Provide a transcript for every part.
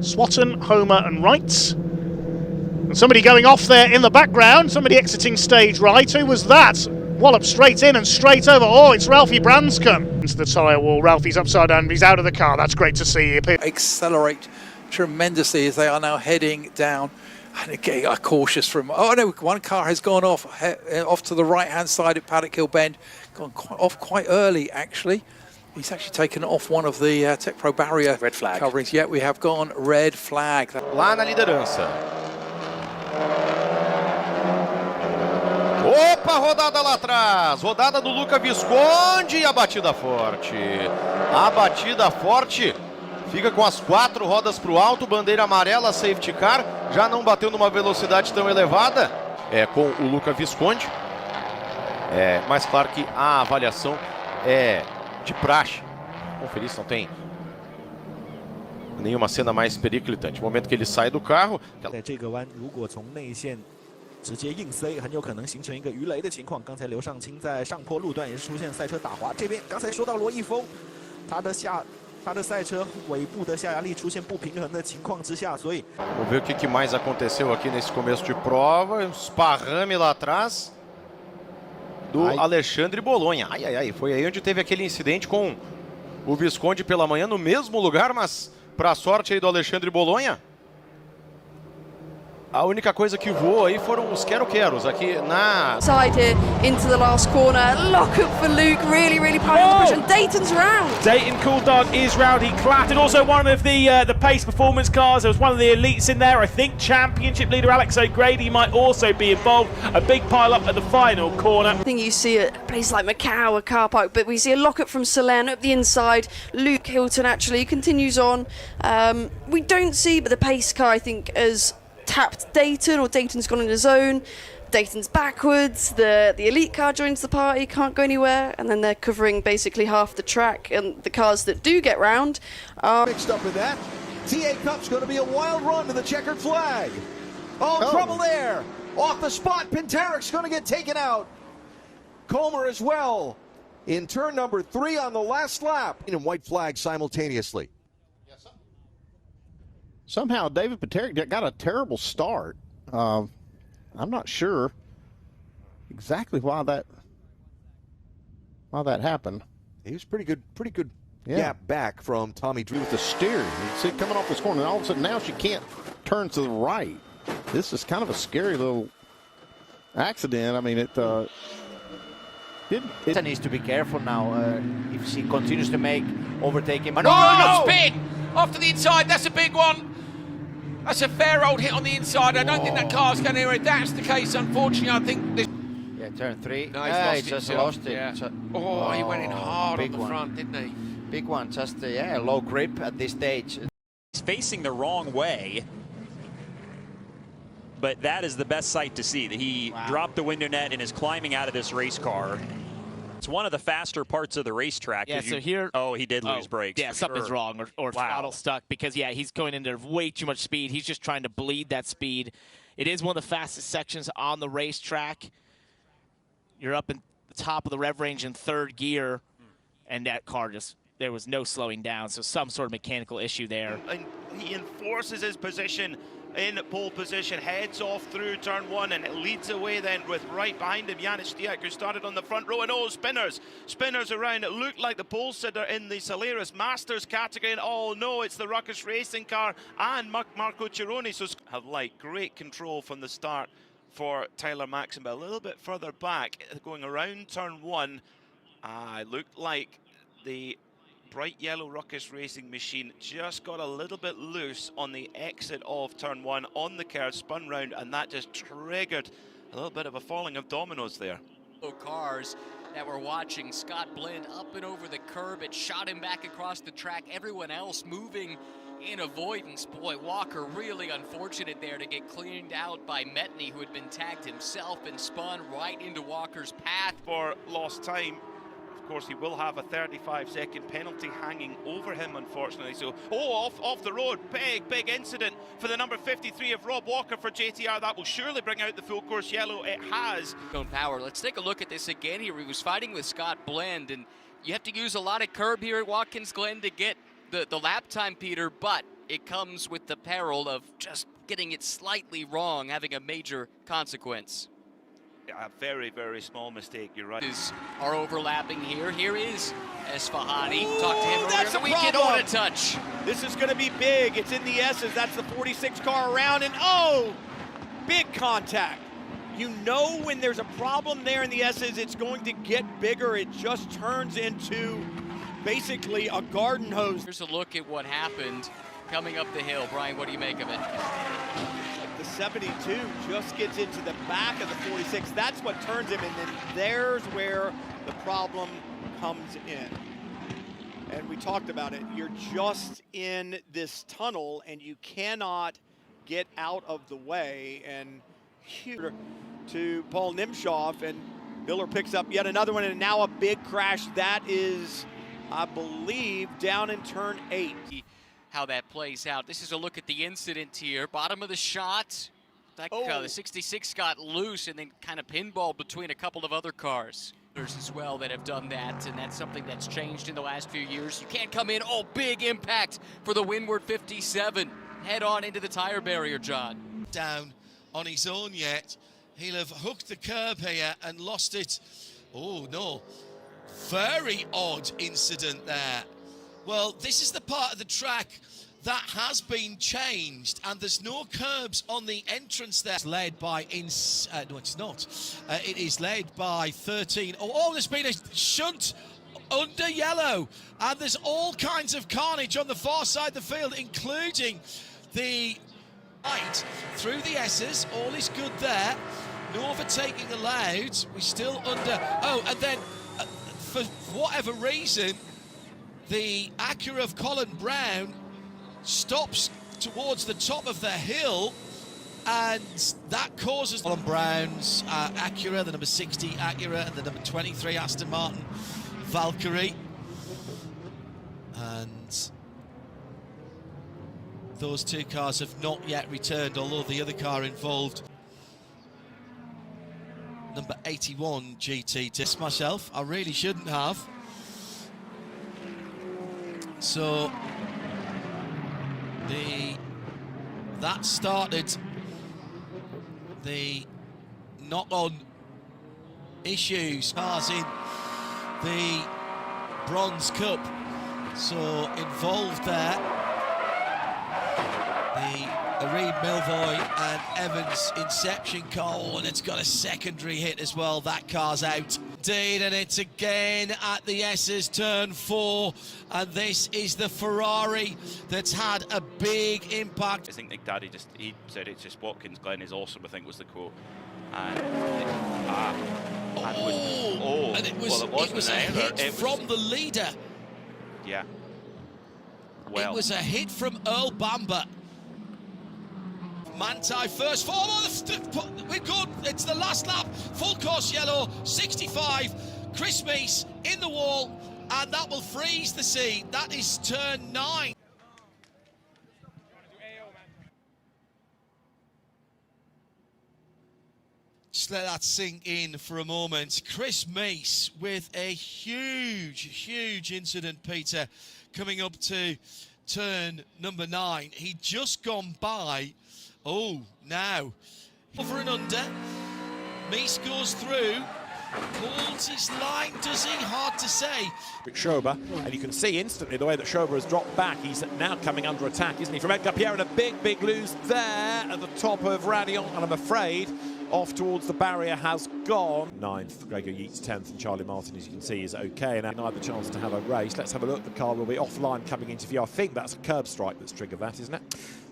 Swatton, Homer and Wright. And somebody going off there in the background, somebody exiting stage right. Who was that? Wallop straight in and straight over. Oh, it's Ralphie Branscombe. Into the tyre wall, Ralphie's upside down, he's out of the car. That's great to see. Accelerate tremendously as they are now heading down. And again, are cautious from, oh no, one car has gone off to the right-hand side at Paddock Hill Bend. Gone off quite early, actually. He's actually taken off one of the Tech Pro barrier red flag coverings. Yeah, we have gone red flag. Lá na liderança. Opa, rodada lá atrás. Rodada do Luca Visconde e a batida forte. A batida forte fica com as 4 rodas para o alto, bandeira amarela, safety car. Já não bateu numa velocidade tão elevada. Com o Luca Visconde. Mas claro que a avaliação é de praxe. Conferir se não tem nenhuma cena mais periclitante. No momento que ele sai do carro. 直接硬塞，很有可能形成一个鱼雷的情况。刚才刘尚清在上坡路段也是出现赛车打滑。这边刚才说到罗一峰，他的赛车尾部的下压力出现不平衡的情况之下，所以 Vamos ver o que mais aconteceu aqui nesse começo de prova. Um esparrame lá atrás do Alexandre Bolonha. Ai, ai, ai. Foi aí onde teve aquele incidente com o Visconde pela manhã no mesmo lugar, mas para a sorte aí do Alexandre Bolonha. A única coisa que voou aí foram os quero-queros aqui na... Side here into the last corner. Lock up for Luke, really piling the push, and Dayton's round. Dayton Cool Dog is round. He clattered also one of the pace performance cars. There was one of the elites in there. I think championship leader Alex O'Grady might also be involved. A big pile up at the final corner. I think you see a place like Macau, a car park, but we see a lock up from Solen up the inside. Luke Hilton actually continues on. We don't see, but the pace car I think has tapped Dayton, or Dayton's gone in his own. Dayton's backwards, the elite car joins the party, can't go anywhere, and then they're covering basically half the track, and the cars that do get round are mixed up in that. TA Cup's going to be a wild run to the checkered flag. Oh, trouble there. Off the spot, Pintaric's going to get taken out. Comer as well in turn number 3 on the last lap. And white flag simultaneously. Somehow David Paterick got a terrible start. I'm not sure exactly why that happened. He was pretty good gap back from Tommy Drew with the steering. You see it coming off this corner, and all of a sudden now she can't turn to the right. This is kind of a scary little accident. I mean, it needs to be careful now if she continues to make overtaking. Oh, no! Spin! Off to the inside, that's a big one. That's a fair old hit on the inside. I don't think that car's going anywhere. If that's the case, unfortunately, I think this... Yeah, turn 3. No, he just lost it. Yeah. He went in hard on the front, didn't he? Big one, just low grip at this stage. He's facing the wrong way, but that is the best sight to see, that he dropped the window net and is climbing out of this race car. It's one of the faster parts of the racetrack. Yeah, so here... Oh, he did lose brakes. Yeah, something's wrong, or throttle stuck, because, yeah, he's going into way too much speed. He's just trying to bleed that speed. It is one of the fastest sections on the racetrack. You're up in the top of the rev range in 3rd gear, and that car just... There was no slowing down, so some sort of mechanical issue there. And he enforces his position in pole position, heads off through turn 1, and it leads away then with right behind him Janis Stiak, who started on the front row, and spinners around. It looked like the pole sitter in the Solaris Masters category, and oh no, it's the Ruckus Racing car and Marco Cironi. So have great control from the start for Tyler Maxon, but a little bit further back, going around turn 1, it looked like the bright yellow Ruckus Racing machine just got a little bit loose on the exit of turn 1 on the curve, spun round, and that just triggered a little bit of a falling of dominoes there. Cars that were watching Scott Blend up and over the curb, it shot him back across the track. Everyone else moving in avoidance. Boy, Walker really unfortunate there to get cleaned out by Metney, who had been tagged himself and spun right into Walker's path. For lost time, of course, he will have a 35-second penalty hanging over him, unfortunately. So, off the road, big incident for the number 53 of Rob Walker for JTR. That will surely bring out the full course yellow. It has. Power. Let's take a look at this again here. He was fighting with Scott Blend, and you have to use a lot of curb here at Watkins Glen to get the lap time, Peter, but it comes with the peril of just getting it slightly wrong, having a major consequence. A very, very small mistake, you're right. Are overlapping here. Here is Esfahani. Talked to him earlier That's in the a weekend. problem. On a touch. This is going to be big. It's in the S's. That's the 46 car around, and oh, big contact. You know when there's a problem there in the S's, it's going to get bigger. It just turns into basically a garden hose. Here's a look at what happened coming up the hill. Brian, what do you make of it? The 72 just gets into the back of the 46. That's what turns him, and then there's where the problem comes in. And we talked about it. You're just in this tunnel, and you cannot get out of the way. And here to Paul Nimshoff, and Miller picks up yet another one, and now a big crash. That is, I believe, down in turn 8. How that plays out. This is a look at the incident here. Bottom of the shot. The 66 got loose and then kind of pinballed between a couple of other cars. There's as well that have done that, and that's something that's changed in the last few years. You can't come in. Oh, big impact for the Windward 57. Head on into the tire barrier, John. Down on his own yet. He'll have hooked the curb here and lost it. Oh, no. Very odd incident there. Well, this is the part of the track that has been changed, and there's no curbs on the entrance there. It's led by, no, it's not. It is led by 13. Oh, there's been a shunt under yellow, and there's all kinds of carnage on the far side of the field, including the right through the S's. All is good there. No overtaking allowed. We're still under. Oh, and then for whatever reason, the Acura of Colin Brown stops towards the top of the hill, and that causes Colin Brown's Acura, the number 60 Acura, and the number 23 Aston Martin Valkyrie. And those two cars have not yet returned, although the other car involved, number 81 GT. Just myself, I really shouldn't have. So that started the knock-on issues. Cars in the Bronze Cup, so involved there. The Reed Milvoy and Evans Inception car, and it's got a secondary hit as well. That car's out. Indeed, and it's again at the S's turn 4, and this is the Ferrari that's had a big impact. I think Nick Daddy he said it's just Watkins. Glen is awesome, I think was the quote. And it was a hit from the leader. Yeah. Well, it was a hit from Earl Bamber. Manti first fall. We're good. It's the last lap. Full course yellow, 65. Chris Meese in the wall, and that will freeze the scene. That is turn 9. Just let that sink in for a moment. Chris Meese with a huge incident, Peter, coming up to turn number 9. He'd just gone by. Oh, now over and under. Meese goes through, holds his line, does he? Hard to say. Schober, and you can see instantly the way that Schober has dropped back. He's now coming under attack, isn't he, from Edgar Pierre, and a big lose there at the top of Radion, and I'm afraid off towards the barrier has gone. 9th, Gregor Yeats 10th, and Charlie Martin, as you can see, is okay, and neither chance to have a race. Let's have a look. The car will be offline coming into view. I think that's a curb strike that's triggered that, isn't it?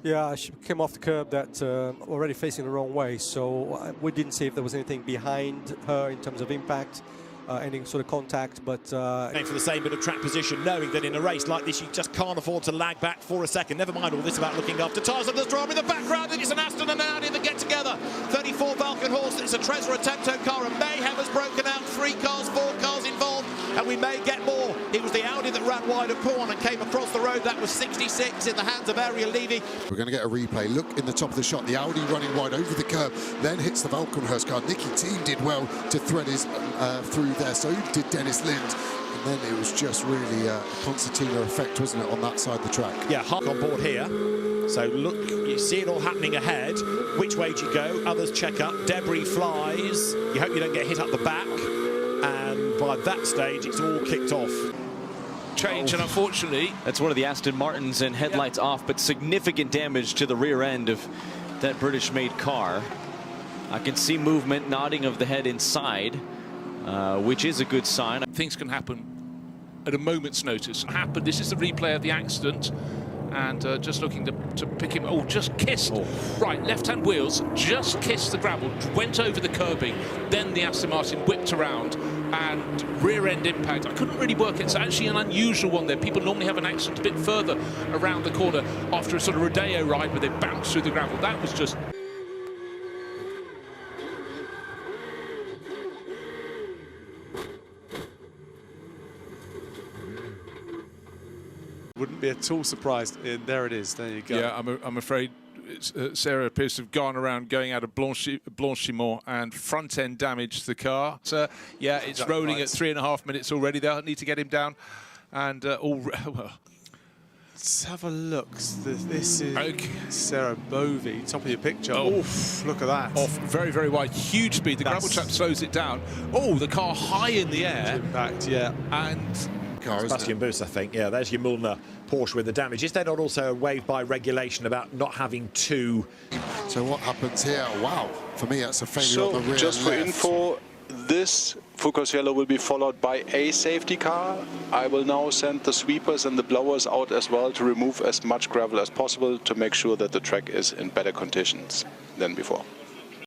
Yeah, she came off the curb that already facing the wrong way, so we didn't see if there was anything behind her in terms of impact, any sort of contact, but... Aim for the same bit of track position, knowing that in a race like this you just can't afford to lag back for a second. Never mind all this about looking after tyres. And there's drama in the background, it's an Aston and an Audi that get together. 34 Vulcan horse, it's a Trezor, a Temto car, and mayhem has broken out. 3 cars, 4 cars involved, and we may get more. It was the Audi that ran wide of Corn and came across the road. That was 66 in the hands of Ariel Levy. We're going to get a replay. Look in the top of the shot. The Audi running wide over the curb, then hits the Valkenhurst car. Nicky Thiem did well to thread his through there. So did Dennis Lind. And then it was just really a concertina effect, wasn't it, on that side of the track? Yeah, Hart on board here. So look, you see it all happening ahead. Which way do you go? Others check up. Debris flies. You hope you don't get hit up the back. And by that stage, it's all kicked off. Change, and unfortunately, that's one of the Aston Martins, and headlights off, but significant damage to the rear end of that British-made car. I can see movement, nodding of the head inside, which is a good sign. Things can happen at a moment's notice. This is the replay of the accident, and just looking to pick him. Oh, just kissed. Right, left-hand wheels just kissed the gravel, went over the curbing. Then the Aston Martin whipped around, and rear-end impact. I couldn't really work it. It's actually an unusual one there. People normally have an accident a bit further around the corner after a sort of rodeo ride where they bounce through the gravel. That was just... Wouldn't be at all surprised. There it is. There you go. Yeah, I'm afraid Sarah appears to have gone around going out of Blanchimont and front-end damage to the car. So, yeah, it's exactly rolling at 3.5 minutes already. They'll need to get him down. And well, let's have a look. This is Sarah Bovey, top of your picture. Oof, look at that. Off very, very wide. Huge speed. The gravel trap slows it down. Oh, the car high in the air. Impact, yeah. And... Sebastian Buss, I think. Yeah, there's your Mullner Porsche with the damage. Is there not also a wave by regulation about not having two? So what happens here? Wow, for me that's a failure on the rear just for left. info, this Focus Yellow will be followed by a safety car. I will now send the sweepers and the blowers out as well to remove as much gravel as possible to make sure that the track is in better conditions than before.